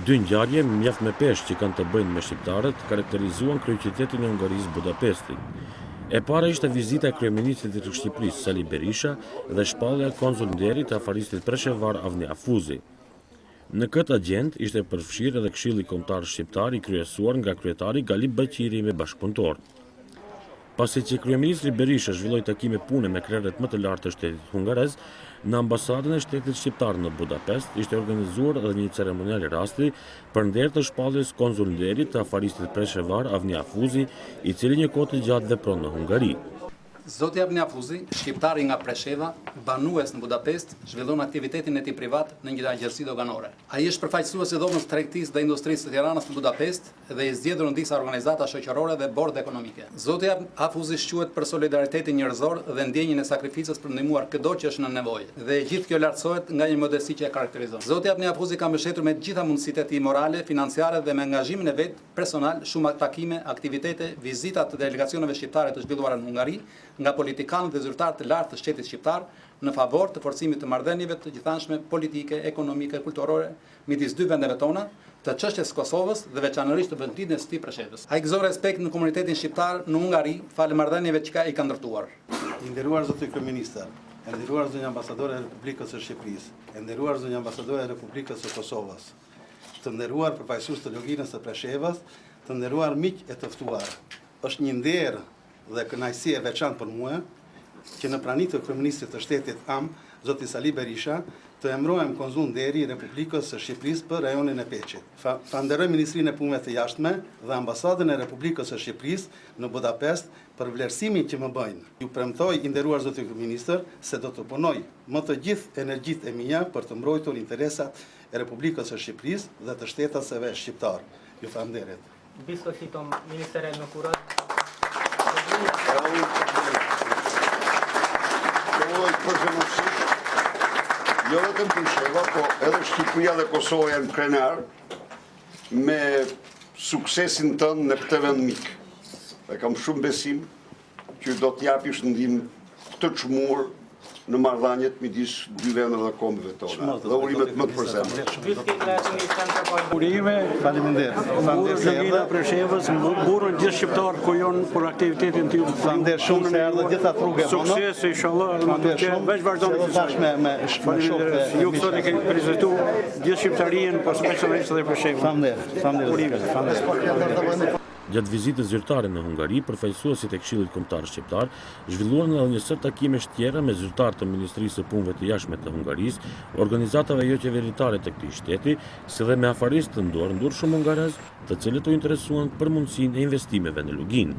Dy ngjarje mjaft me peshë që kanë të bëjnë me shqiptarët karakterizuan kryeqytetin e Hungarisë Budapestin. E para ishte vizita e kryeministrit të Shqipërisë Sali Berisha dhe shpallja e konsul-nderit të afaristit preshevar Avni Afuzi. Në këtë agjend ishte përfshirë edhe Këshilli Kombëtar Shqiptar i kryesuar nga kryetari Galip Baqiri me bashkëpunëtor. Pasi që kryeministri Berisha zhvilloi takime pune me krerët më të lartë të shtetit hungarez, në ambasadën e shtetit shqiptar në Budapest ishte organizuar edhe një ceremonial rasti për nder të shpalljes konsul-nderit të afaristit preshevar Avni Afuzi, i cili një kohë të gjatë vepron në Hungari. Zoti Avni Afuzi, shqiptari nga Presheva, banues në Budapest, zhvillon aktivitetin e tij privat në një agjenci doganore. Ai është përfaqësues i dhomës tregtisë dhe industrisë së Tiranës në Budapest dhe i zgjedhur në disa organizata shoqërore dhe borde ekonomike. Zoti Afuzi shquhet për solidaritetin njerëzor dhe ndjenjën e sakrificës për ndihmuar çdo që është në nevojë, dhe gjithë kjo lartësohet nga një modesti që e karakterizon. Zoti Avni Afuzi ka mbështetur me të gjitha mundësitë e tij morale, financiare dhe me angazhimin e vet personal shumë takime, aktivitete, vizita të delegacioneve shqiptare të zhvilluara në Hungari, nga politikanët dhe zyrtarë të lartë të shtetit shqiptar në favor të forcimit të marrëdhënieve të gjithanshme politike, ekonomike, kulturore midis dy vendeve tona, të çështjes së Kosovës dhe veçanërisht të vendlindjes së Preshevës. Ai gëzon respekt në komunitetin shqiptar në Hungari, falë marrëdhënieve që i ka ndërtuar. I nderuar zoti kryeministër, e nderuar zonjë ambasadore e Republikës së Shqipërisë, e nderuar zonjë ambasadore e Republikës së Kosovës, të nderuar përfaqësues të loginës së Preshevës, të nderuar miq e të ftuar. Është një nder dhe kënaqësi e veçantë për mua që në praninë të kryeministrit të shtetit zoti Sali Berisha, të emrohem konsul-nderi i Republikës së Shqipërisë për rajonin e Peçit. Falenderoj Ministrinë e Punëve të Jashtme dhe Ambasadën e Republikës së Shqipërisë në Budapest për vlerësimin që më bëjnë. Ju premtoj, i nderuar zoti kryeministër, se do të punoj më të gjithë energjitë e mia për të mbrojtur interesat e Republikës së Shqipërisë dhe të shtetasve shqiptar. Ju falenderoj. Blisko fiton Ministerin në Kurrë. Jo vetëm Presheva, po edhe Shqipëria dhe Kosova janë krenar me suksesin tënd në këtë vend mik. Dhe kam shumë besim që do të japish ndihmë të çmuar në marrëdhëniet midis dy vendeve dhe kombeve tona. Dhe urimet më të përzemër. Urime, faleminderit. Logina Preshevës, burën gjithë shqiptar ku janë për aktivitetin tim. Faleminderit shumë se erdhët gjitha rrugë. Sukses inshallah. Veç vazhdoni të tash me shokë. Ju këto e keni prezantuar gjithë shqiptarinë, por specialisht edhe Preshevën. Faleminderit. Gjatë vizitës zyrtare në Hungari, përfaqësuesit e Këshillit Kombëtar Shqiptar zhvilluan edhe një sër takimesh tjera me zyrtarë të Ministrisë së Punëve të Jashtme të Hungarisë, organizatave jo qeveritare të këtij shteti, si dhe me afaristë të ndurshëm hungarez, të cilët u interesuan për mundësinë e investimeve në Luginë.